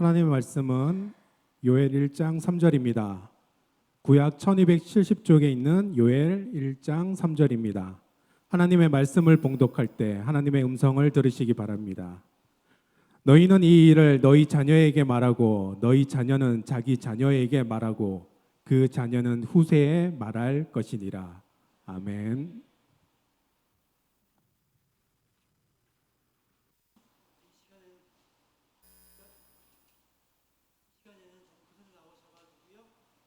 하나님의 말씀은 요엘 1장 3절입니다. 구약 1270쪽에 있는 요엘 1장 3절입니다. 하나님의 말씀을 봉독할 때 하나님의 음성을 들으시기 바랍니다. 너희는 이 일을 너희 자녀에게 말하고 너희 자녀는 자기 자녀에게 말하고 그 자녀는 후세에 말할 것이니라. 아멘.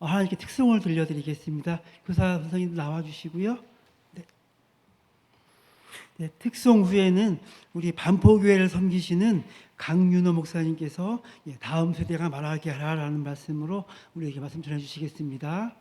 하나님께 특송을 들려드리겠습니다. 교사 선생님들 나와주시고요. 네, 특송 후에는 우리 반포교회를 섬기시는 강윤호 목사님께서 다음 세대가 말하게 하라라는 말씀으로 우리에게 말씀 전해주시겠습니다.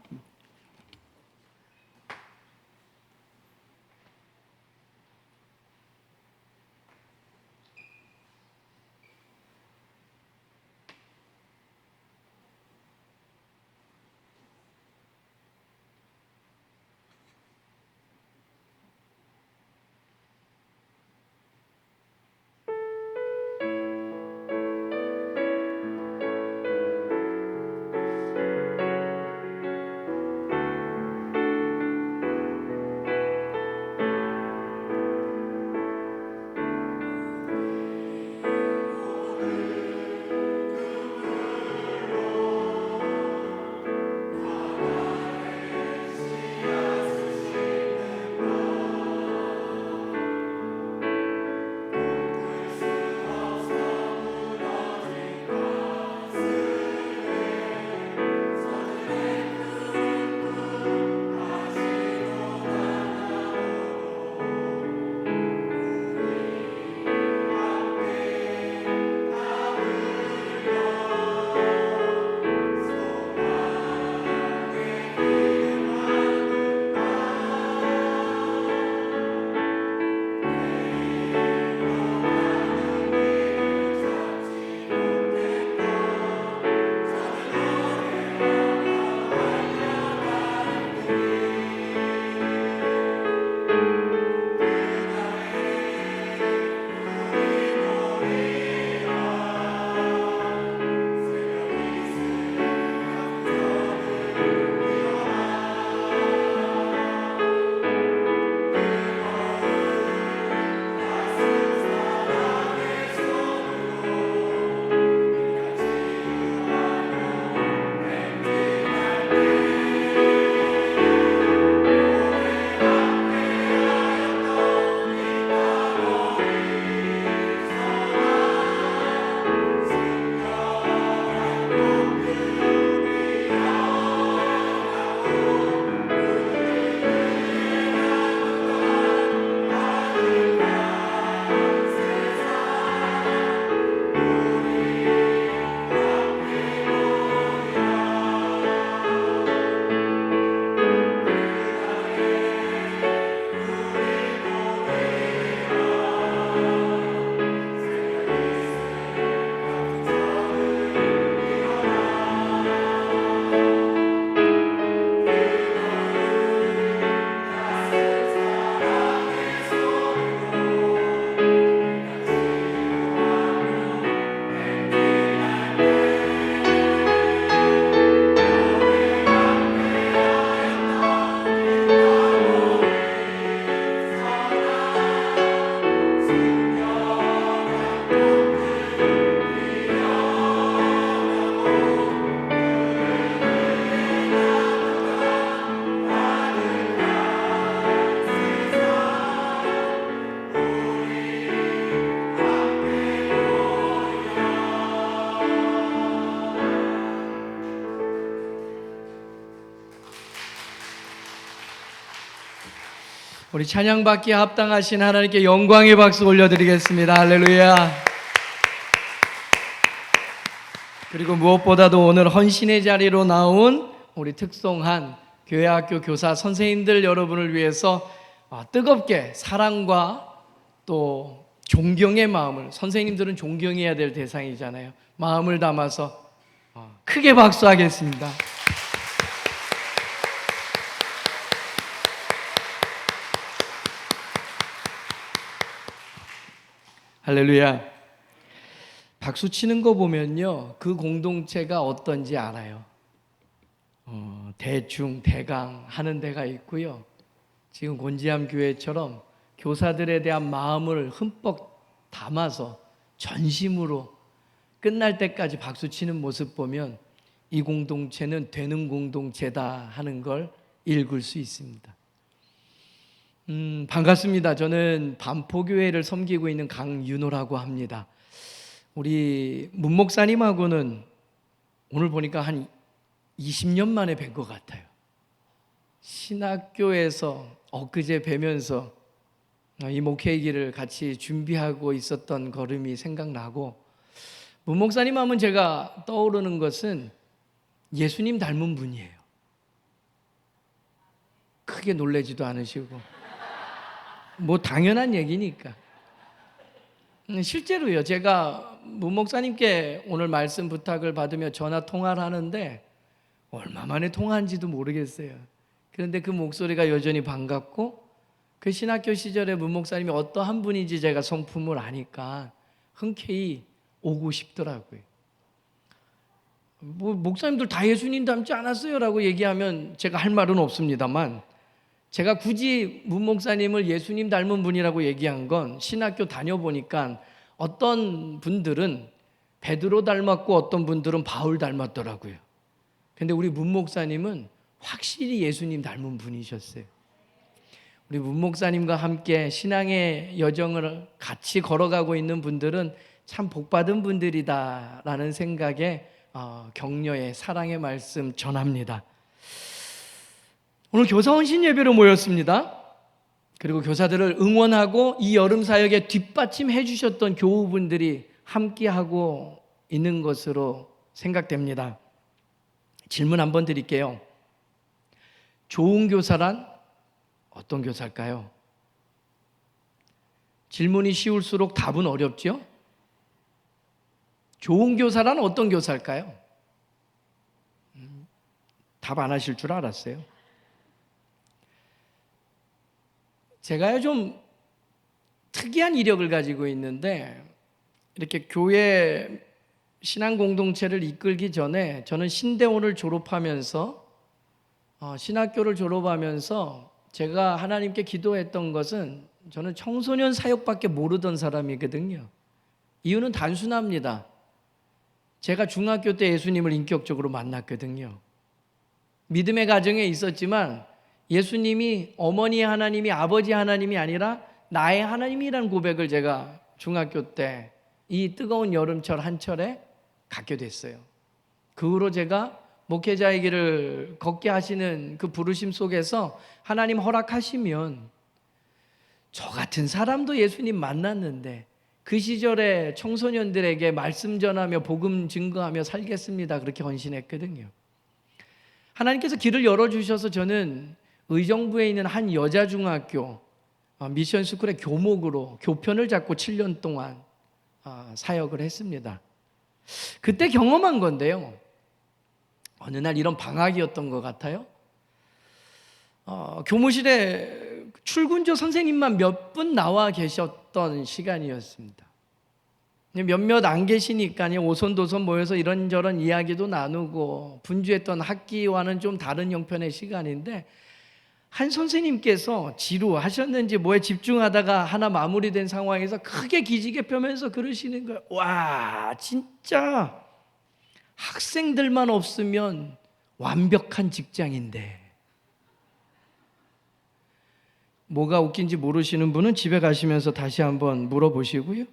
우리 찬양받기에 합당하신 하나님께 영광의 박수 올려드리겠습니다. 할렐루야. 그리고 무엇보다도 오늘 헌신의 자리로 나온 우리 특송한 교회학교 교사 선생님들 여러분을 위해서 뜨겁게 사랑과 또 존경의 마음을, 선생님들은 존경해야 될 대상이잖아요, 마음을 담아서 크게 박수하겠습니다. 할렐루야. 박수 치는 거 보면요, 그 공동체가 어떤지 알아요. 대충 대강 하는 데가 있고요. 지금 곤지암 교회처럼 교사들에 대한 마음을 흠뻑 담아서 전심으로 끝날 때까지 박수 치는 모습 보면 이 공동체는 되는 공동체다 하는 걸 읽을 수 있습니다. 반갑습니다. 저는 반포교회를 섬기고 있는 강윤호라고 합니다. 우리 문 목사님하고는 오늘 보니까 한 20년 만에 뵌 것 같아요. 신학교에서 엊그제 뵈면서 이 목회의 길을 같이 준비하고 있었던 걸음이 생각나고, 문 목사님 하면 제가 떠오르는 것은 예수님 닮은 분이에요. 크게 놀라지도 않으시고 뭐 당연한 얘기니까. 실제로요, 제가 문 목사님께 오늘 말씀 부탁을 받으며 전화 통화를 하는데 얼마 만에 통화한지도 모르겠어요. 그런데 그 목소리가 여전히 반갑고, 그 신학교 시절에 문 목사님이 어떠한 분인지 제가 성품을 아니까 흔쾌히 오고 싶더라고요. 뭐 목사님들 다 예수님 닮지 않았어요 라고 얘기하면 제가 할 말은 없습니다만, 제가 굳이 문 목사님을 예수님 닮은 분이라고 얘기한 건 신학교 다녀보니까 어떤 분들은 베드로 닮았고 어떤 분들은 바울 닮았더라고요. 근데 우리 문 목사님은 확실히 예수님 닮은 분이셨어요. 우리 문 목사님과 함께 신앙의 여정을 같이 걸어가고 있는 분들은 참 복받은 분들이다라는 생각에 격려의 사랑의 말씀 전합니다. 오늘 교사 헌신 예배로 모였습니다. 그리고 교사들을 응원하고 이 여름 사역에 뒷받침해 주셨던 교우분들이 함께하고 있는 것으로 생각됩니다. 질문 한번 드릴게요. 좋은 교사란 어떤 교사일까요? 질문이 쉬울수록 답은 어렵죠? 좋은 교사란 어떤 교사일까요? 답 안 하실 줄 알았어요. 제가요 좀 특이한 이력을 가지고 있는데, 이렇게 교회 신앙 공동체를 이끌기 전에 저는 신대원을 졸업하면서 신학교를 졸업하면서 제가 하나님께 기도했던 것은, 저는 청소년 사역밖에 모르던 사람이거든요. 이유는 단순합니다. 제가 중학교 때 예수님을 인격적으로 만났거든요. 믿음의 가정에 있었지만 예수님이 어머니의 하나님이 아버지 하나님이 아니라 나의 하나님이라는 고백을 제가 중학교 때 이 뜨거운 여름철 한철에 갖게 됐어요. 그 후로 제가 목회자의 길을 걷게 하시는 그 부르심 속에서 하나님 허락하시면 저 같은 사람도 예수님 만났는데 그 시절에 청소년들에게 말씀 전하며 복음 증거하며 살겠습니다. 그렇게 헌신했거든요. 하나님께서 길을 열어주셔서 저는 의정부에 있는 한 여자중학교 미션 스쿨의 교목으로 교편을 잡고 7년 동안 사역을 했습니다. 그때 경험한 건데요. 어느 날 이런 방학이었던 것 같아요. 교무실에 출근조 선생님만 몇 분 나와 계셨던 시간이었습니다. 몇몇 안 계시니까 오손도손 모여서 이런저런 이야기도 나누고 분주했던 학기와는 좀 다른 형편의 시간인데, 한 선생님께서 지루하셨는지 뭐에 집중하다가 하나 마무리된 상황에서 크게 기지개 펴면서 그러시는 거예요. 와, 진짜 학생들만 없으면 완벽한 직장인데. 뭐가 웃긴지 모르시는 분은 집에 가시면서 다시 한번 물어보시고요.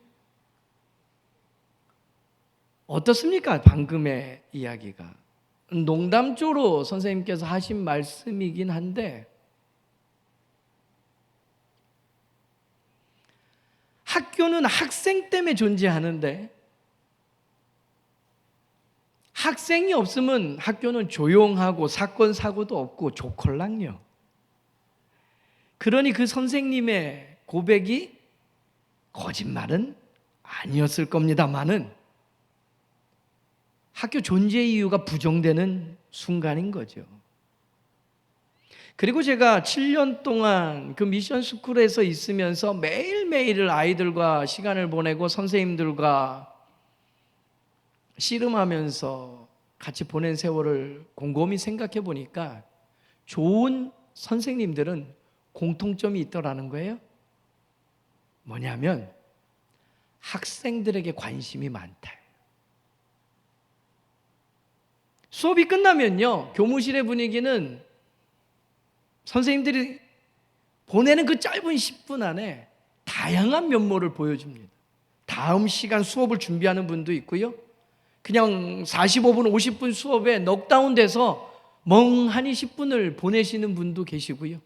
어떻습니까? 방금의 이야기가 농담조로 선생님께서 하신 말씀이긴 한데, 학교는 학생 때문에 존재하는데 학생이 없으면 학교는 조용하고 사건 사고도 없고 좋걸랑요. 그러니 그 선생님의 고백이 거짓말은 아니었을 겁니다만은 학교 존재 이유가 부정되는 순간인 거죠. 그리고 제가 7년 동안 그 미션 스쿨에서 있으면서 매일매일 아이들과 시간을 보내고 선생님들과 씨름하면서 같이 보낸 세월을 곰곰이 생각해 보니까 좋은 선생님들은 공통점이 있더라는 거예요. 뭐냐면 학생들에게 관심이 많다. 수업이 끝나면요, 교무실의 분위기는 선생님들이 보내는 그 짧은 10분 안에 다양한 면모를 보여줍니다. 다음 시간 수업을 준비하는 분도 있고요, 그냥 45분, 50분 수업에 넉다운 돼서 멍하니 10분을 보내시는 분도 계시고요,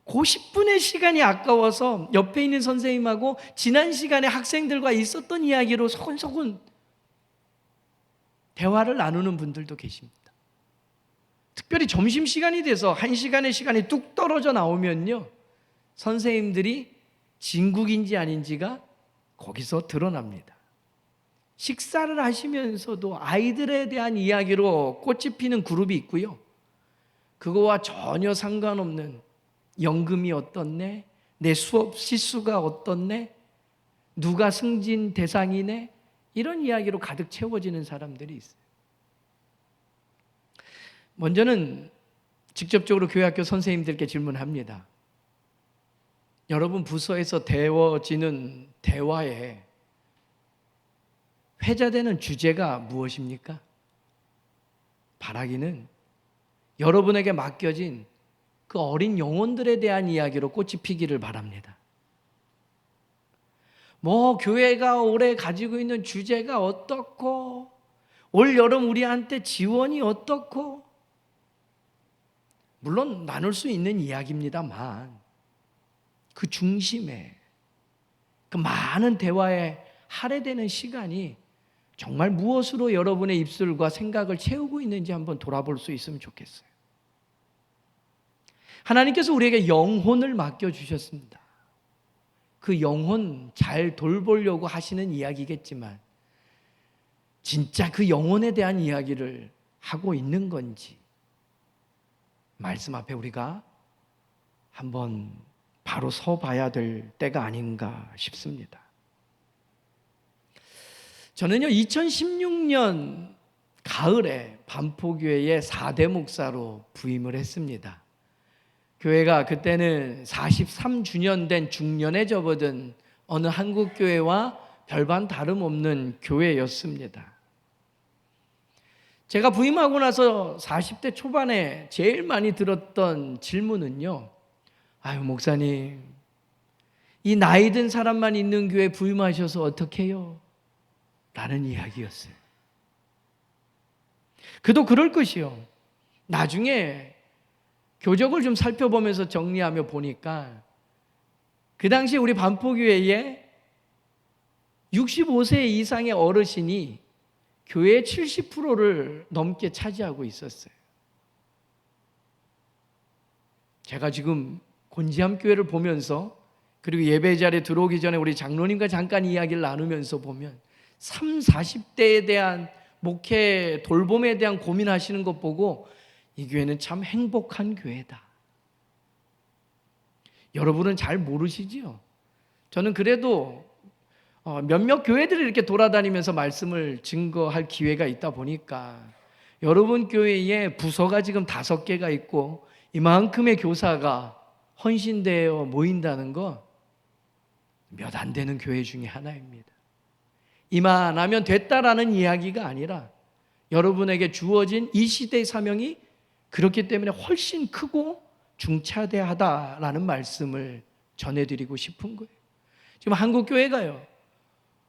그 10분의 시간이 아까워서 옆에 있는 선생님하고 지난 시간에 학생들과 있었던 이야기로 소근소근 대화를 나누는 분들도 계십니다. 특별히 점심시간이 돼서 1시간의 시간이 뚝 떨어져 나오면요, 선생님들이 진국인지 아닌지가 거기서 드러납니다. 식사를 하시면서도 아이들에 대한 이야기로 꽃이 피는 그룹이 있고요, 그거와 전혀 상관없는 연금이 어떻네, 내 수업 시수가 어떻네, 누가 승진 대상이네, 이런 이야기로 가득 채워지는 사람들이 있어요. 먼저는 직접적으로 교회학교 선생님들께 질문합니다. 여러분 부서에서 되어지는 대화에 회자되는 주제가 무엇입니까? 바라기는 여러분에게 맡겨진 그 어린 영혼들에 대한 이야기로 꽃이 피기를 바랍니다. 교회가 올해 가지고 있는 주제가 어떻고, 올 여름 우리한테 지원이 어떻고, 물론 나눌 수 있는 이야기입니다만 그 중심에, 그 많은 대화에 할애되는 시간이 정말 무엇으로 여러분의 입술과 생각을 채우고 있는지 한번 돌아볼 수 있으면 좋겠어요. 하나님께서 우리에게 영혼을 맡겨주셨습니다. 그 영혼 잘 돌보려고 하시는 이야기겠지만 진짜 그 영혼에 대한 이야기를 하고 있는 건지 말씀 앞에 우리가 한번 바로 서 봐야 될 때가 아닌가 싶습니다. 저는요, 2016년 가을에 반포교회의 4대 목사로 부임을 했습니다. 교회가 그때는 43주년 된 중년에 접어든 어느 한국교회와 별반 다름없는 교회였습니다. 제가 부임하고 나서 40대 초반에 제일 많이 들었던 질문은요, 아유 목사님, 이 나이 든 사람만 있는 교회 부임하셔서 어떡해요? 라는 이야기였어요. 그도 그럴 것이요, 나중에 교적을 좀 살펴보면서 정리하며 보니까 그 당시 우리 반포교회에 65세 이상의 어르신이 교회의 70%를 넘게 차지하고 있었어요. 제가 지금 곤지암 교회를 보면서, 그리고 예배 자리에 들어오기 전에 우리 장로님과 잠깐 이야기를 나누면서 보면 30, 40대에 대한 목회 돌봄에 대한 고민하시는 것 보고 이 교회는 참 행복한 교회다. 여러분은 잘 모르시지요? 저는 그래도 몇몇 교회들을 이렇게 돌아다니면서 말씀을 증거할 기회가 있다 보니까 여러분 교회에 부서가 지금 5개가 있고 이만큼의 교사가 헌신되어 모인다는 거 몇 안 되는 교회 중에 하나입니다. 이만하면 됐다라는 이야기가 아니라 여러분에게 주어진 이 시대의 사명이 그렇기 때문에 훨씬 크고 중차대하다라는 말씀을 전해드리고 싶은 거예요. 지금 한국교회가요,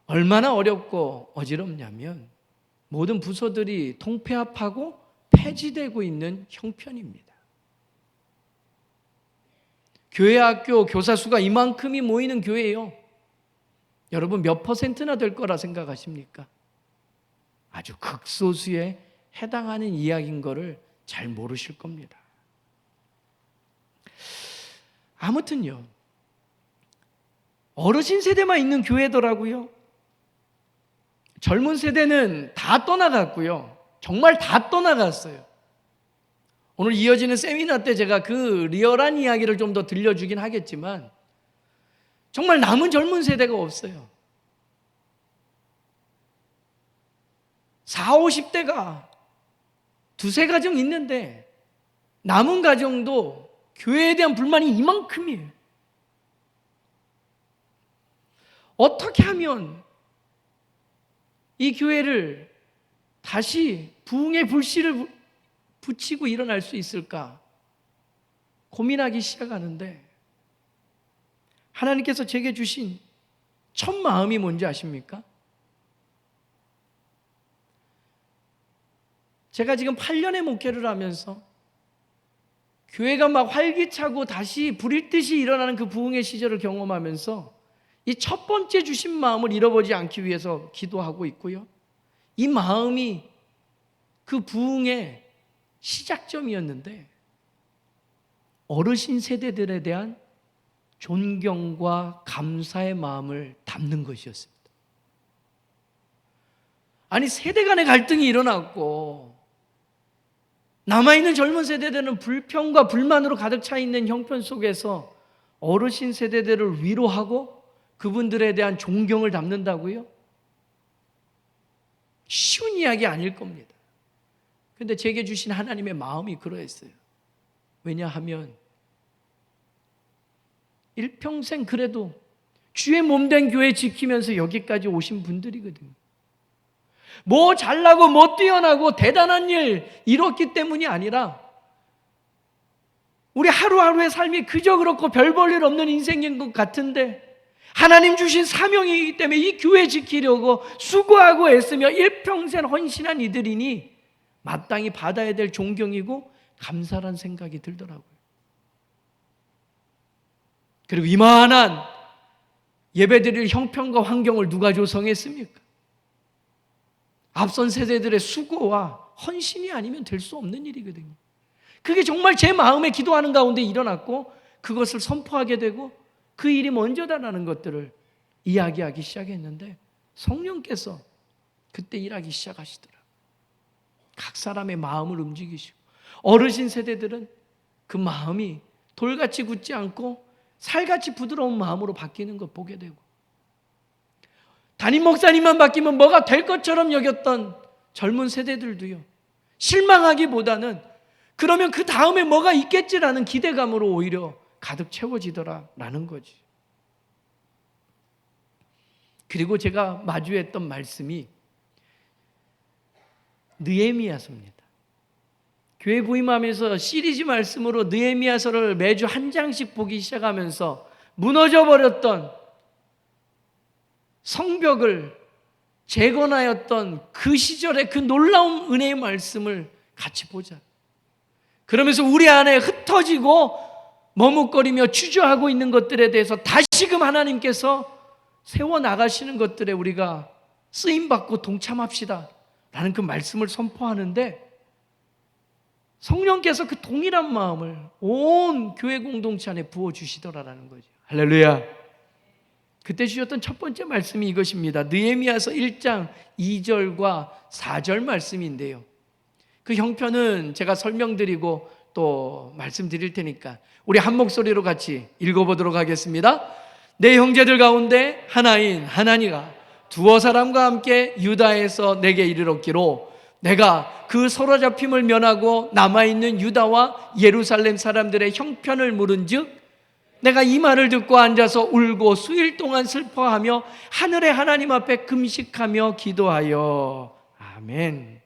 얼마나 어렵고 어지럽냐면 모든 부서들이 통폐합하고 폐지되고 있는 형편입니다. 교회 학교 교사 수가 이만큼이 모이는 교회예요. 여러분 몇 %나 될 거라 생각하십니까? 아주 극소수에 해당하는 이야기인 거를 잘 모르실 겁니다. 아무튼요, 어르신 세대만 있는 교회더라고요. 젊은 세대는 다 떠나갔고요. 정말 다 떠나갔어요. 오늘 이어지는 세미나 때 제가 그 리얼한 이야기를 좀 더 들려주긴 하겠지만 정말 남은 젊은 세대가 없어요. 40, 50대가 두세 가정 있는데 남은 가정도 교회에 대한 불만이 이만큼이에요. 어떻게 하면 이 교회를 다시 부흥의 불씨를 붙이고 일어날 수 있을까 고민하기 시작하는데, 하나님께서 제게 주신 첫 마음이 뭔지 아십니까? 제가 지금 8년의 목회를 하면서 교회가 막 활기차고 다시 불일 듯이 일어나는 그 부흥의 시절을 경험하면서 이 첫 번째 주신 마음을 잃어버리지 않기 위해서 기도하고 있고요. 이 마음이 그 부흥의 시작점이었는데, 어르신 세대들에 대한 존경과 감사의 마음을 담는 것이었습니다. 아니, 세대 간의 갈등이 일어났고 남아있는 젊은 세대들은 불평과 불만으로 가득 차 있는 형편 속에서 어르신 세대들을 위로하고 그분들에 대한 존경을 담는다고요? 쉬운 이야기 아닐 겁니다. 그런데 제게 주신 하나님의 마음이 그러했어요. 왜냐하면 일평생 그래도 주의 몸된 교회 지키면서 여기까지 오신 분들이거든요. 뭐 잘나고 뭐 뛰어나고 대단한 일 이뤘기 때문이 아니라 우리 하루하루의 삶이 그저 그렇고 별 볼 일 없는 인생인 것 같은데 하나님 주신 사명이기 때문에 이 교회 지키려고 수고하고 애쓰며 일평생 헌신한 이들이니 마땅히 받아야 될 존경이고 감사란 생각이 들더라고요. 그리고 이만한 예배드릴 형편과 환경을 누가 조성했습니까? 앞선 세대들의 수고와 헌신이 아니면 될 수 없는 일이거든요. 그게 정말 제 마음에 기도하는 가운데 일어났고 그것을 선포하게 되고 그 일이 먼저다라는 것들을 이야기하기 시작했는데 성령께서 그때 일하기 시작하시더라고요. 각 사람의 마음을 움직이시고 어르신 세대들은 그 마음이 돌같이 굳지 않고 살같이 부드러운 마음으로 바뀌는 것 보게 되고, 담임 목사님만 바뀌면 뭐가 될 것처럼 여겼던 젊은 세대들도요, 실망하기보다는 그러면 그 다음에 뭐가 있겠지라는 기대감으로 오히려 가득 채워지더라라는 거지. 그리고 제가 마주했던 말씀이 느헤미야서입니다. 교회 부임하면서 시리즈 말씀으로 느헤미야서를 매주 한 장씩 보기 시작하면서 무너져버렸던 성벽을 재건하였던 그 시절의 그 놀라운 은혜의 말씀을 같이 보자. 그러면서 우리 안에 흩어지고 머뭇거리며 주저하고 있는 것들에 대해서 다시금 하나님께서 세워나가시는 것들에 우리가 쓰임받고 동참합시다 라는 그 말씀을 선포하는데, 성령께서 그 동일한 마음을 온 교회 공동체 안에 부어주시더라라는 거죠. 할렐루야. 그때 주셨던 첫 번째 말씀이 이것입니다. 느헤미야서 1장 2절과 4절 말씀인데요, 그 형편은 제가 설명드리고 또 말씀드릴 테니까 우리 한 목소리로 같이 읽어보도록 하겠습니다. 내 형제들 가운데 하나인 하나니가 두어 사람과 함께 유다에서 내게 이르렀기로 내가 그 사로잡힘을 면하고 남아있는 유다와 예루살렘 사람들의 형편을 물은즉 내가 이 말을 듣고 앉아서 울고 수일 동안 슬퍼하며 하늘의 하나님 앞에 금식하며 기도하여. 아멘.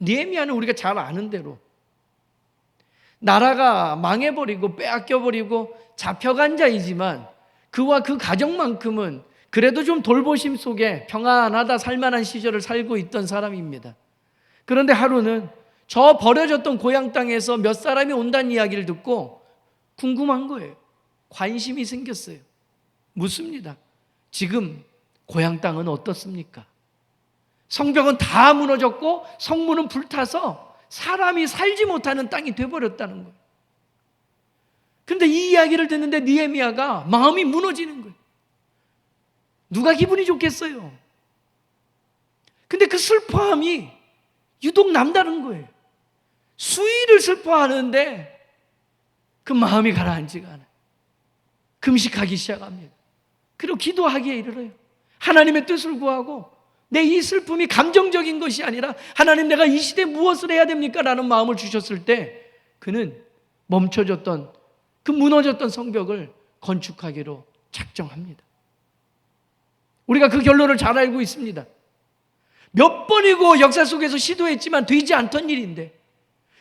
느헤미야는 우리가 잘 아는 대로 나라가 망해버리고 빼앗겨버리고 잡혀간 자이지만 그와 그 가정만큼은 그래도 좀 돌보심 속에 평안하다 살만한 시절을 살고 있던 사람입니다. 그런데 하루는 저 버려졌던 고향 땅에서 몇 사람이 온다는 이야기를 듣고 궁금한 거예요. 관심이 생겼어요. 묻습니다. 지금 고향 땅은 어떻습니까? 성벽은 다 무너졌고 성문은 불타서 사람이 살지 못하는 땅이 되어버렸다는 거예요. 그런데 이 이야기를 듣는데 느헤미야가 마음이 무너지는 거예요. 누가 기분이 좋겠어요? 근데 그 슬퍼함이 유독 남다른 거예요. 수일을 슬퍼하는데 그 마음이 가라앉지가 않아요. 금식하기 시작합니다. 그리고 기도하기에 이르러요. 하나님의 뜻을 구하고 내 이 슬픔이 감정적인 것이 아니라 하나님 내가 이 시대에 무엇을 해야 됩니까? 라는 마음을 주셨을 때 그는 멈춰졌던 그 무너졌던 성벽을 건축하기로 작정합니다. 우리가 그 결론을 잘 알고 있습니다. 몇 번이고 역사 속에서 시도했지만 되지 않던 일인데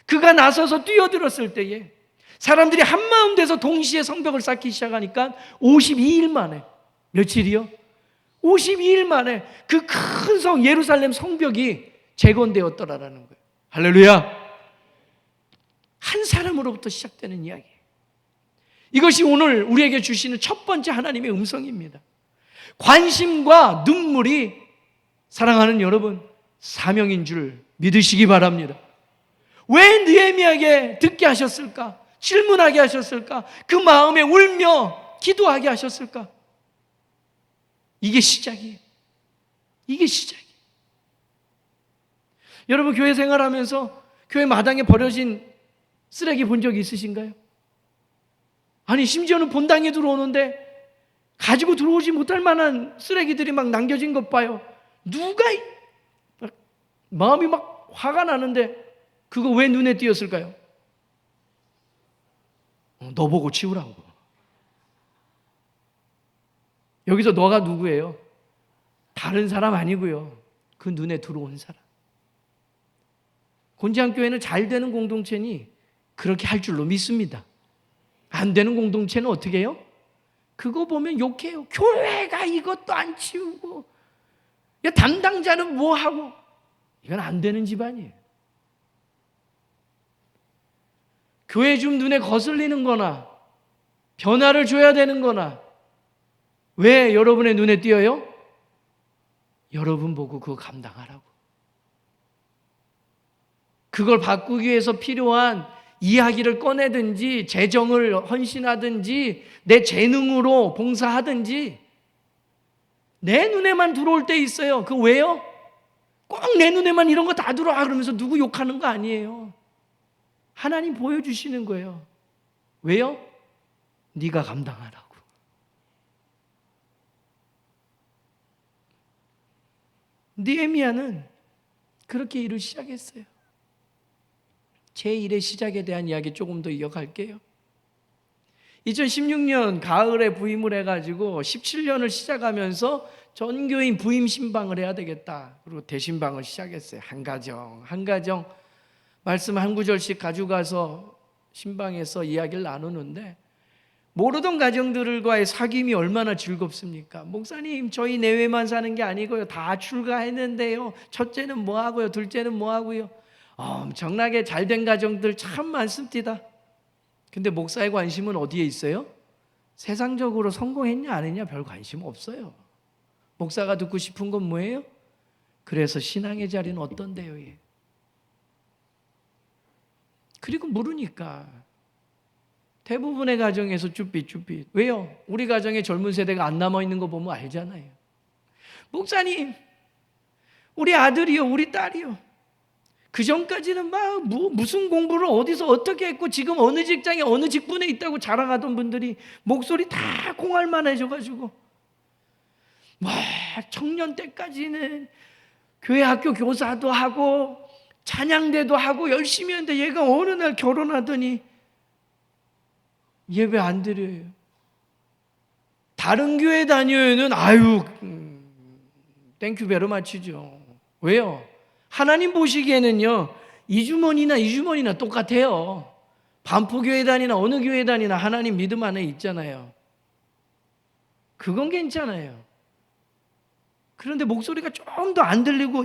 그가 나서서 뛰어들었을 때에 사람들이 한마음 돼서 동시에 성벽을 쌓기 시작하니까 52일 만에, 며칠이요? 52일 만에 그 큰 성 예루살렘 성벽이 재건되었더라라는 거예요. 할렐루야. 한 사람으로부터 시작되는 이야기예요. 이것이 오늘 우리에게 주시는 첫 번째 하나님의 음성입니다. 관심과 눈물이, 사랑하는 여러분, 사명인 줄 믿으시기 바랍니다. 왜 느헤미야에게 듣게 하셨을까? 질문하게 하셨을까? 그 마음에 울며 기도하게 하셨을까? 이게 시작이에요. 이게 시작이에요. 여러분, 교회 생활하면서 교회 마당에 버려진 쓰레기 본 적 있으신가요? 아니, 심지어는 본당에 들어오는데 가지고 들어오지 못할 만한 쓰레기들이 막 남겨진 것 봐요. 누가 마음이 막 화가 나는데 그거 왜 눈에 띄었을까요? 너 보고 치우라고. 여기서 너가 누구예요? 다른 사람 아니고요. 그 눈에 들어온 사람. 곤지암교회는 잘 되는 공동체니 그렇게 할 줄로 믿습니다. 안 되는 공동체는 어떻게 해요? 그거 보면 욕해요. 교회가 이것도 안 치우고, 야, 담당자는 뭐 하고. 이건 안 되는 집안이에요. 교회 좀 눈에 거슬리는 거나 변화를 줘야 되는 거나 왜 여러분의 눈에 띄어요? 여러분 보고 그거 감당하라고. 그걸 바꾸기 위해서 필요한 이야기를 꺼내든지 재정을 헌신하든지 내 재능으로 봉사하든지 내 눈에만 들어올 때 있어요. 그거 왜요? 꼭 내 눈에만 이런 거 다 들어와 그러면서 누구 욕하는 거 아니에요. 하나님 보여주시는 거예요. 왜요? 네가 감당하라고. 느헤미야는 그렇게 일을 시작했어요. 제 일의 시작에 대한 이야기 조금 더 이어갈게요. 2016년 가을에 부임을 해가지고 17년을 시작하면서 전교인 부임 신방을 해야 되겠다. 그리고 대신방을 시작했어요. 한 가정 말씀 한 구절씩 가져가서 신방에서 이야기를 나누는데 모르던 가정들과의 사귐이 얼마나 즐겁습니까? 목사님, 저희 내외만 사는 게 아니고요. 다 출가했는데요. 첫째는 뭐 하고요? 둘째는 뭐 하고요? 엄청나게 잘된 가정들 참 많습니다. 근데 목사의 관심은 어디에 있어요? 세상적으로 성공했냐 안 했냐 별 관심 없어요. 목사가 듣고 싶은 건 뭐예요? 그래서 신앙의 자리는 어떤데요? 얘? 그리고 물으니까 대부분의 가정에서 쭈삣쭈삣. 왜요? 우리 가정에 젊은 세대가 안 남아있는 거 보면 알잖아요. 목사님, 우리 아들이요, 우리 딸이요. 그 전까지는 막 무슨 공부를 어디서 어떻게 했고 지금 어느 직장에 어느 직분에 있다고 자랑하던 분들이 목소리 다 공할만해져가지고 와, 청년 때까지는 교회 학교 교사도 하고 찬양대도 하고 열심히 했는데 얘가 어느 날 결혼하더니 예배 안 드려요. 다른 교회 다녀요는 아유 땡큐 베러 마치죠. 왜요? 하나님 보시기에는요 이주머니나 똑같아요. 반포교회 다니나 어느 교회 다니나 하나님 믿음 안에 있잖아요. 그건 괜찮아요. 그런데 목소리가 좀 더 안 들리고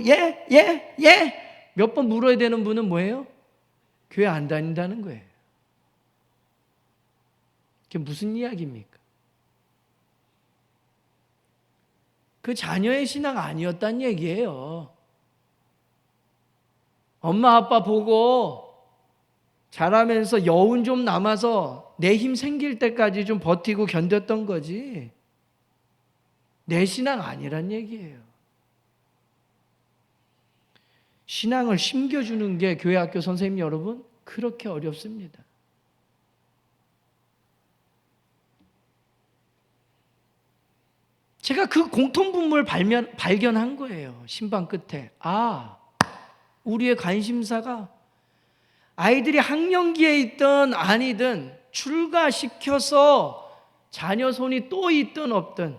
몇 번 물어야 되는 분은 뭐예요? 교회 안 다닌다는 거예요. 그게 무슨 이야기입니까? 그 자녀의 신앙 아니었단 얘기예요. 엄마 아빠 보고 자라면서 여운 좀 남아서 내 힘 생길 때까지 좀 버티고 견뎠던 거지 내 신앙 아니란 얘기예요. 신앙을 심겨주는 게 교회 학교 선생님 여러분 그렇게 어렵습니다. 제가 그 공통분모를 발견한 거예요. 신방 끝에. 아, 우리의 관심사가 아이들이 학령기에 있든 아니든 출가시켜서 자녀 손이 또 있든 없든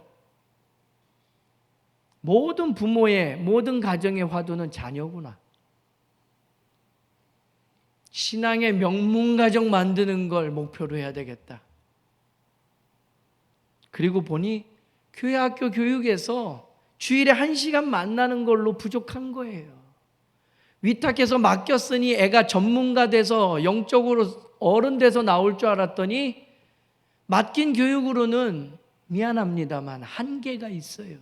모든 부모의, 모든 가정의 화두는 자녀구나. 신앙의 명문가정 만드는 걸 목표로 해야 되겠다. 그리고 보니 교회 학교 교육에서 주일에 1시간 만나는 걸로 부족한 거예요. 위탁해서 맡겼으니 애가 전문가 돼서 영적으로 어른 돼서 나올 줄 알았더니 맡긴 교육으로는 미안합니다만 한계가 있어요.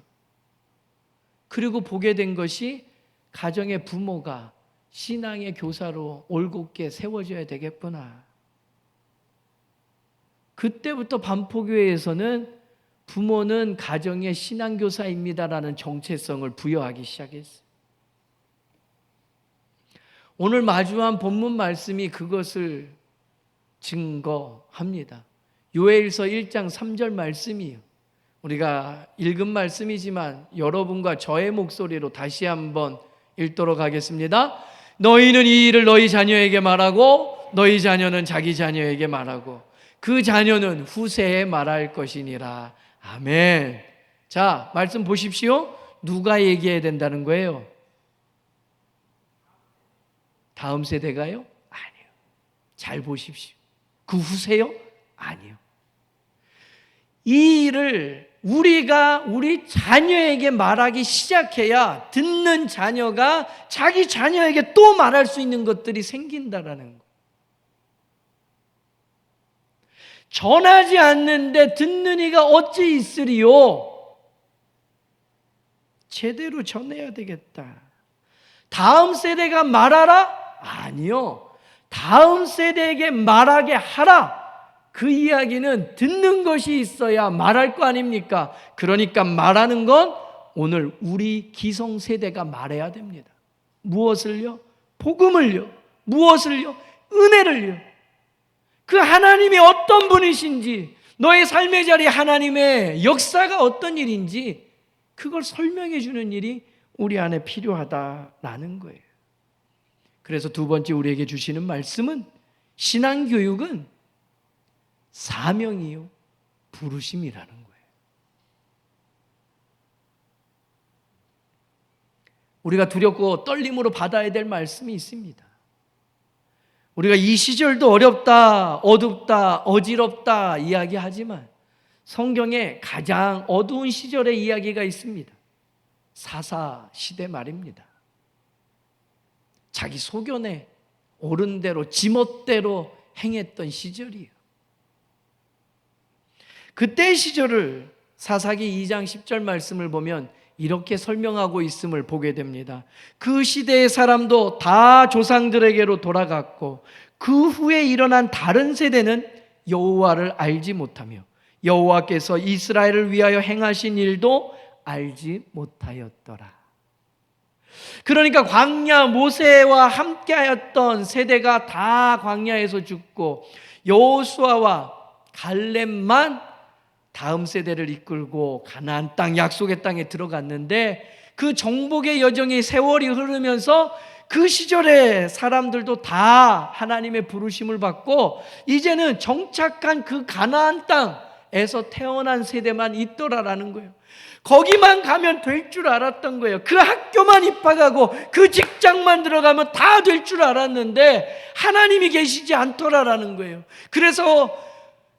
그리고 보게 된 것이 가정의 부모가 신앙의 교사로 올곧게 세워져야 되겠구나. 그때부터 반포교회에서는 부모는 가정의 신앙교사입니다라는 정체성을 부여하기 시작했어요. 오늘 마주한 본문 말씀이 그것을 증거합니다. 요엘서 1장 3절 말씀이에요. 우리가 읽은 말씀이지만 여러분과 저의 목소리로 다시 한번 읽도록 하겠습니다. 너희는 이 일을 너희 자녀에게 말하고 너희 자녀는 자기 자녀에게 말하고 그 자녀는 후세에 말할 것이니라. 아멘. 자, 말씀 보십시오. 누가 얘기해야 된다는 거예요? 다음 세대가요? 아니요. 잘 보십시오. 그 후세요? 아니요. 이 일을 우리가 우리 자녀에게 말하기 시작해야 듣는 자녀가 자기 자녀에게 또 말할 수 있는 것들이 생긴다라는 거예요. 전하지 않는데 듣는 이가 어찌 있으리요? 제대로 전해야 되겠다. 다음 세대가 말하라? 아니요. 다음 세대에게 말하게 하라. 그 이야기는 듣는 것이 있어야 말할 거 아닙니까? 그러니까 말하는 건 오늘 우리 기성세대가 말해야 됩니다. 무엇을요? 복음을요. 무엇을요? 은혜를요. 그 하나님이 어떤 분이신지, 너의 삶의 자리 하나님의 역사가 어떤 일인지 그걸 설명해 주는 일이 우리 안에 필요하다라는 거예요. 그래서 두 번째 우리에게 주시는 말씀은 신앙교육은 사명이요, 부르심이라는 거예요. 우리가 두렵고 떨림으로 받아야 될 말씀이 있습니다. 우리가 이 시절도 어렵다, 어둡다, 어지럽다 이야기하지만 성경에 가장 어두운 시절의 이야기가 있습니다. 사사 시대 말입니다. 자기 소견에 옳은 대로 지멋대로 행했던 시절이에요. 그때의 시절을 사사기 2장 10절 말씀을 보면 이렇게 설명하고 있음을 보게 됩니다. 그 시대의 사람도 다 조상들에게로 돌아갔고 그 후에 일어난 다른 세대는 여호와를 알지 못하며 여호와께서 이스라엘을 위하여 행하신 일도 알지 못하였더라. 그러니까 광야 모세와 함께하였던 세대가 다 광야에서 죽고 여호수아와 갈렙만 다음 세대를 이끌고 가나안 땅, 약속의 땅에 들어갔는데 그 정복의 여정이 세월이 흐르면서 그 시절의 사람들도 다 하나님의 부르심을 받고 이제는 정착한 그 가나안 땅에서 태어난 세대만 있더라라는 거예요. 거기만 가면 될 줄 알았던 거예요. 그 학교만 입학하고 그 직장만 들어가면 다 될 줄 알았는데 하나님이 계시지 않더라라는 거예요. 그래서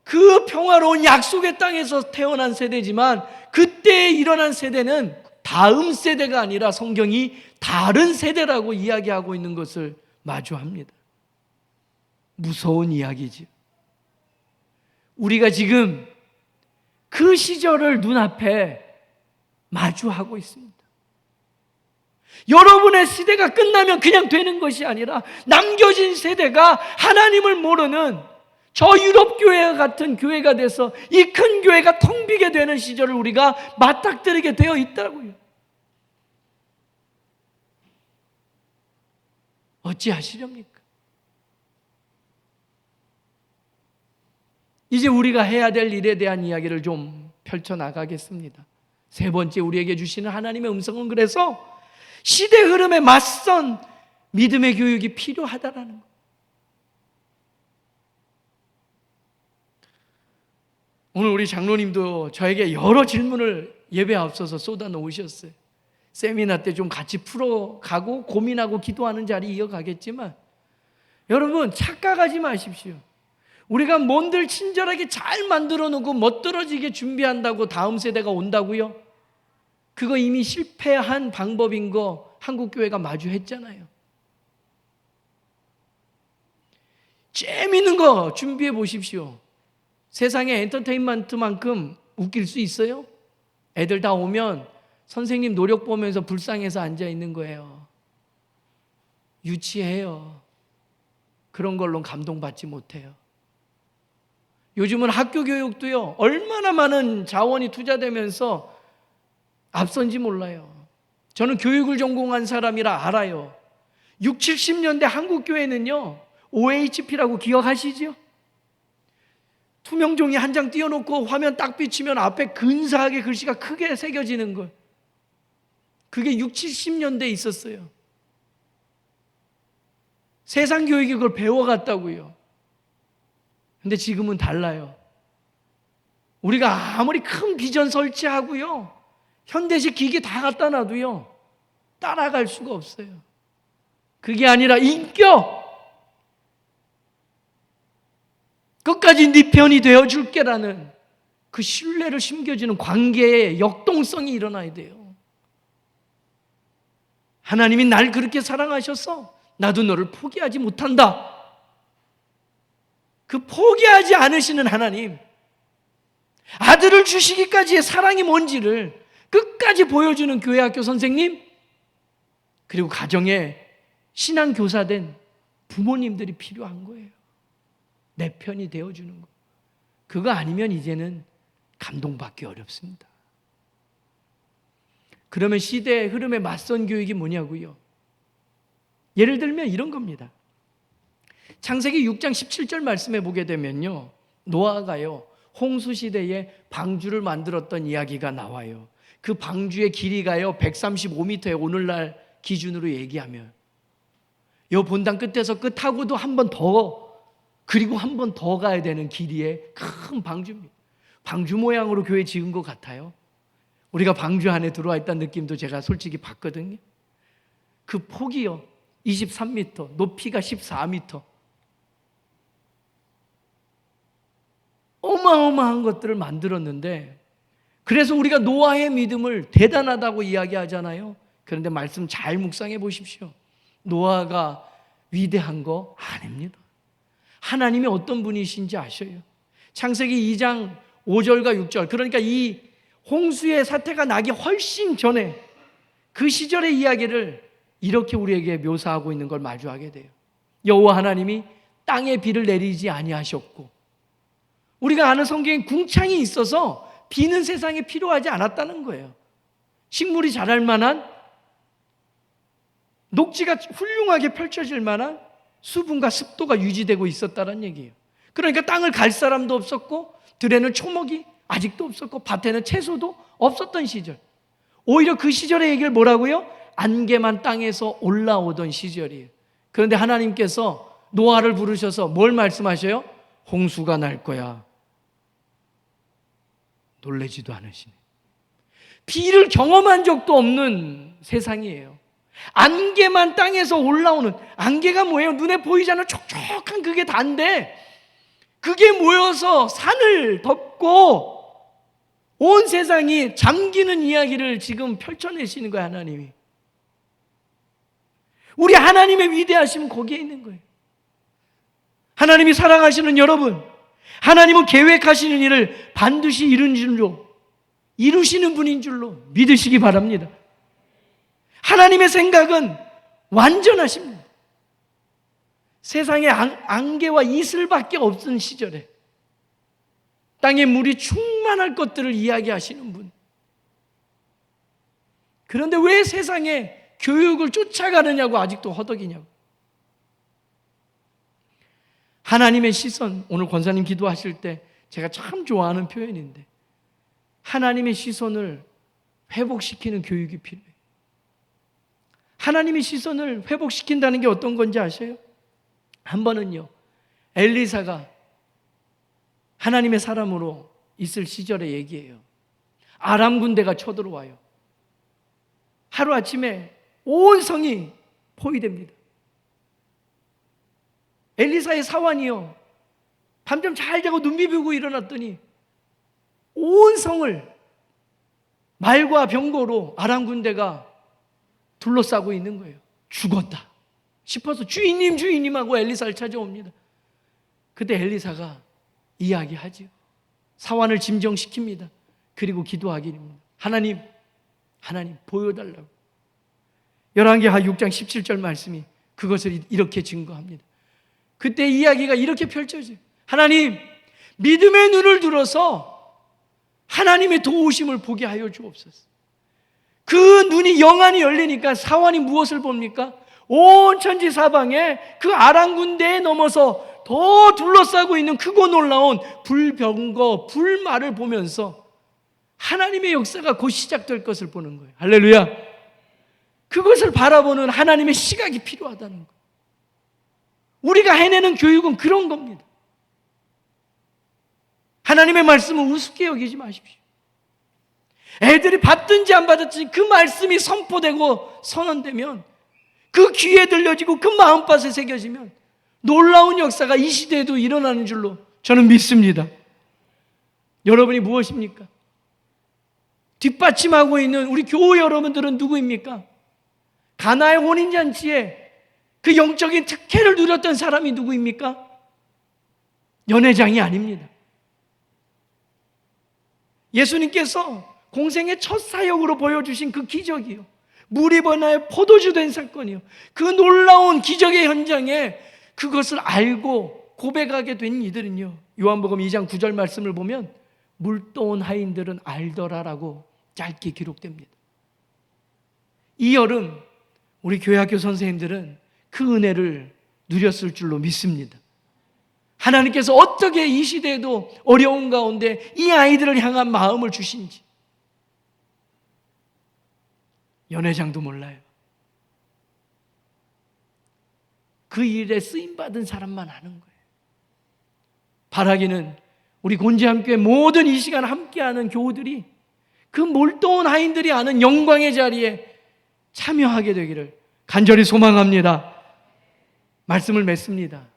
그 평화로운 약속의 땅에서 태어난 세대지만 그때 일어난 세대는 다음 세대가 아니라 성경이 다른 세대라고 이야기하고 있는 것을 마주합니다. 무서운 이야기죠. 우리가 지금 그 시절을 눈앞에 마주하고 있습니다. 여러분의 시대가 끝나면 그냥 되는 것이 아니라 남겨진 세대가 하나님을 모르는 저 유럽 교회 같은 교회가 돼서 이 큰 교회가 텅 비게 되는 시절을 우리가 맞닥뜨리게 되어 있다고요. 어찌하시렵니까? 이제 우리가 해야 될 일에 대한 이야기를 좀 펼쳐나가겠습니다. 세 번째 우리에게 주시는 하나님의 음성은 그래서 시대 흐름에 맞선 믿음의 교육이 필요하다라는 거예요. 오늘 우리 장로님도 저에게 여러 질문을 예배 앞서서 쏟아 놓으셨어요. 세미나 때 좀 같이 풀어가고 고민하고 기도하는 자리 이어가겠지만 여러분 착각하지 마십시오. 우리가 뭔들 친절하게 잘 만들어 놓고 멋들어지게 준비한다고 다음 세대가 온다고요? 그거 이미 실패한 방법인 거 한국교회가 마주했잖아요. 재미있는 거 준비해 보십시오. 세상에 엔터테인먼트만큼 웃길 수 있어요? 애들 다 오면 선생님 노력 보면서 불쌍해서 앉아 있는 거예요. 유치해요. 그런 걸로 감동받지 못해요. 요즘은 학교 교육도요, 얼마나 많은 자원이 투자되면서 앞선지 몰라요. 저는 교육을 전공한 사람이라 알아요. 6, 70년대 한국 교회는요, OHP라고 기억하시죠? 투명 종이 한 장 띄워놓고 화면 딱 비치면 앞에 근사하게 글씨가 크게 새겨지는 걸. 그게 6, 70년대에 있었어요. 세상 교육이 그걸 배워갔다고요. 근데 지금은 달라요. 우리가 아무리 큰 비전 설치하고요, 현대식 기기 다 갖다 놔도요, 따라갈 수가 없어요. 그게 아니라 인격! 끝까지 네 편이 되어줄게라는 그 신뢰를 심겨주는 관계의 역동성이 일어나야 돼요. 하나님이 날 그렇게 사랑하셔서 나도 너를 포기하지 못한다. 그 포기하지 않으시는 하나님, 아들을 주시기까지의 사랑이 뭔지를 끝까지 보여주는 교회학교 선생님, 그리고 가정에 신앙교사된 부모님들이 필요한 거예요. 내 편이 되어주는 거. 그거 아니면 이제는 감동받기 어렵습니다. 그러면 시대의 흐름에 맞선 교육이 뭐냐고요? 예를 들면 이런 겁니다. 창세기 6장 17절 말씀해 보게 되면요, 노아가요 홍수 시대에 방주를 만들었던 이야기가 나와요. 그 방주의 길이가요 135m에 오늘날 기준으로 얘기하면 요 본당 끝에서 끝하고도 한 번 더, 그리고 한 번 더 가야 되는 길이의 큰 방주입니다. 방주 모양으로 교회 지은 것 같아요. 우리가 방주 안에 들어와 있다는 느낌도 제가 솔직히 봤거든요. 그 폭이요 23m, 높이가 14m. 어마어마한 것들을 만들었는데, 그래서 우리가 노아의 믿음을 대단하다고 이야기하잖아요. 그런데 말씀 잘 묵상해 보십시오. 노아가 위대한 거 아닙니다. 하나님이 어떤 분이신지 아셔요. 창세기 2장 5절과 6절, 그러니까 이 홍수의 사태가 나기 훨씬 전에 그 시절의 이야기를 이렇게 우리에게 묘사하고 있는 걸 마주하게 돼요. 여호와 하나님이 땅에 비를 내리지 아니하셨고, 우리가 아는 성경에 궁창이 있어서 비는 세상에 필요하지 않았다는 거예요. 식물이 자랄 만한, 녹지가 훌륭하게 펼쳐질 만한 수분과 습도가 유지되고 있었다는 얘기예요. 그러니까 땅을 갈 사람도 없었고, 들에는 초목이 아직도 없었고, 밭에는 채소도 없었던 시절. 오히려 그 시절의 얘기를 뭐라고요? 안개만 땅에서 올라오던 시절이에요. 그런데 하나님께서 노아를 부르셔서 뭘 말씀하셔요? 홍수가 날 거야. 놀라지도 않으시네. 비를 경험한 적도 없는 세상이에요. 안개만 땅에서 올라오는, 안개가 뭐예요? 눈에 보이지 않는 촉촉한 그게 단데, 그게 모여서 산을 덮고 온 세상이 잠기는 이야기를 지금 펼쳐내시는 거예요, 하나님이. 우리 하나님의 위대하심은 거기에 있는 거예요. 하나님이 사랑하시는 여러분, 하나님은 계획하시는 일을 반드시 이루시는 분인 줄로 믿으시기 바랍니다. 하나님의 생각은 완전하십니다. 세상에 안개와 이슬밖에 없는 시절에 땅에 물이 충만할 것들을 이야기하시는 분. 그런데 왜 세상에 교육을 쫓아가느냐고 아직도 허덕이냐고. 하나님의 시선, 오늘 권사님 기도하실 때 제가 참 좋아하는 표현인데, 하나님의 시선을 회복시키는 교육이 필요해요. 하나님의 시선을 회복시킨다는 게 어떤 건지 아세요? 한 번은요, 엘리사가 하나님의 사람으로 있을 시절의 얘기예요. 아람 군대가 쳐들어와요. 하루아침에 온 성이 포위됩니다. 엘리사의 사환이요, 밤좀 잘 자고 눈 비비고 일어났더니 온 성을 말과 병거로 아람 군대가 둘러싸고 있는 거예요. 죽었다 싶어서 주인님 하고 엘리사를 찾아옵니다. 그때 엘리사가 이야기하죠. 사환을 진정시킵니다. 그리고 기도하기입니다. 하나님 보여달라고. 열왕기하 6장 17절 말씀이 그것을 이렇게 증거합니다. 그때 이야기가 이렇게 펼쳐져요. 하나님, 믿음의 눈을 들어서 하나님의 도우심을 보게 하여 주옵소서. 그 눈이 영안이 열리니까 사환이 무엇을 봅니까? 온 천지 사방에 그 아람 군대에 넘어서 더 둘러싸고 있는 크고 놀라운 불병거, 불말을 보면서 하나님의 역사가 곧 시작될 것을 보는 거예요. 할렐루야. 그것을 바라보는 하나님의 시각이 필요하다는 거예요. 우리가 해내는 교육은 그런 겁니다. 하나님의 말씀을 우습게 여기지 마십시오. 애들이 받든지 안 받았든지 그 말씀이 선포되고 선언되면, 그 귀에 들려지고 그 마음밭에 새겨지면 놀라운 역사가 이 시대에도 일어나는 줄로 저는 믿습니다. 여러분이 무엇입니까? 뒷받침하고 있는 우리 교우 여러분들은 누구입니까? 가나의 혼인잔치에 그 영적인 특혜를 누렸던 사람이 누구입니까? 연회장이 아닙니다. 예수님께서 공생의 첫 사역으로 보여주신 그 기적이요, 물이 번화에 포도주 된 사건이요, 그 놀라운 기적의 현장에 그것을 알고 고백하게 된 이들은요, 요한복음 2장 9절 말씀을 보면 물떠온 하인들은 알더라라고 짧게 기록됩니다. 이 여름 우리 교회학교 선생님들은 그 은혜를 누렸을 줄로 믿습니다. 하나님께서 어떻게 이 시대에도 어려운 가운데 이 아이들을 향한 마음을 주신지 연회장도 몰라요. 그 일에 쓰임받은 사람만 아는 거예요. 바라기는 우리 곤지함교회 모든 이 시간 함께하는 교우들이 그 몰두한 하인들이 아는 영광의 자리에 참여하게 되기를 간절히 소망합니다. 말씀을 맺습니다.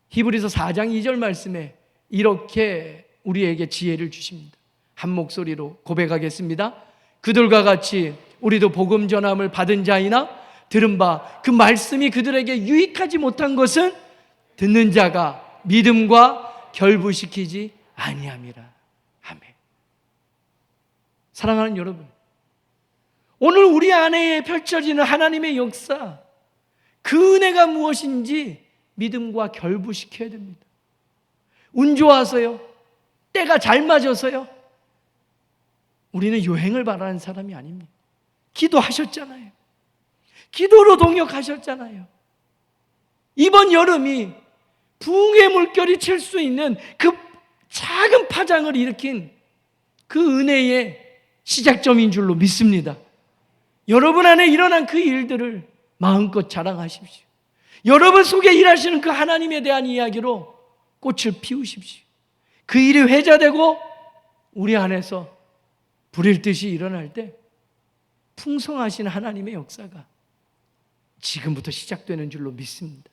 히브리서 4장 2절 말씀에 이렇게 우리에게 지혜를 주십니다. 한 목소리로 고백하겠습니다. 그들과 같이 우리도 복음 전함을 받은 자이나 들은 바 그 말씀이 그들에게 유익하지 못한 것은 듣는 자가 믿음과 결부시키지 아니함이라. 아멘. 사랑하는 여러분, 오늘 우리 안에 펼쳐지는 하나님의 역사, 그 은혜가 무엇인지 믿음과 결부시켜야 됩니다. 운 좋아서요, 때가 잘 맞아서요, 우리는 요행을 바라는 사람이 아닙니다. 기도하셨잖아요. 기도로 동역하셨잖아요. 이번 여름이 부흥의 물결이 칠 수 있는 그 작은 파장을 일으킨 그 은혜의 시작점인 줄로 믿습니다. 여러분 안에 일어난 그 일들을 마음껏 자랑하십시오. 여러분 속에 일하시는 그 하나님에 대한 이야기로 꽃을 피우십시오. 그 일이 회자되고 우리 안에서 불일 듯이 일어날 때 풍성하신 하나님의 역사가 지금부터 시작되는 줄로 믿습니다.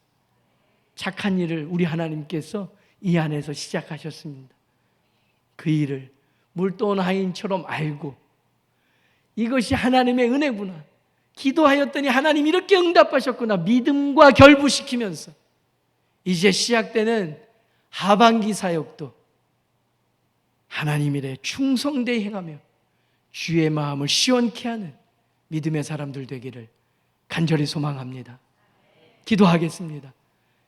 착한 일을 우리 하나님께서 이 안에서 시작하셨습니다. 그 일을 물떠온 하인처럼 알고 이것이 하나님의 은혜구나, 기도하였더니 하나님 이렇게 응답하셨구나, 믿음과 결부시키면서 이제 시작되는 하반기 사역도 하나님 일에 충성되이 행하며 주의 마음을 시원케 하는 믿음의 사람들 되기를 간절히 소망합니다. 기도하겠습니다.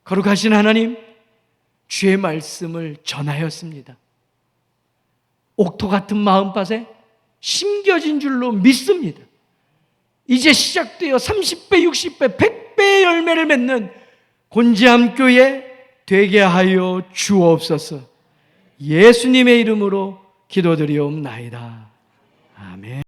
거룩하신 하나님, 주의 말씀을 전하였습니다. 옥토 같은 마음밭에 심겨진 줄로 믿습니다. 이제 시작되어 30배, 60배, 100배의 열매를 맺는 곤지암 교회 되게 하여 주옵소서. 예수님의 이름으로 기도드리옵나이다. 아멘.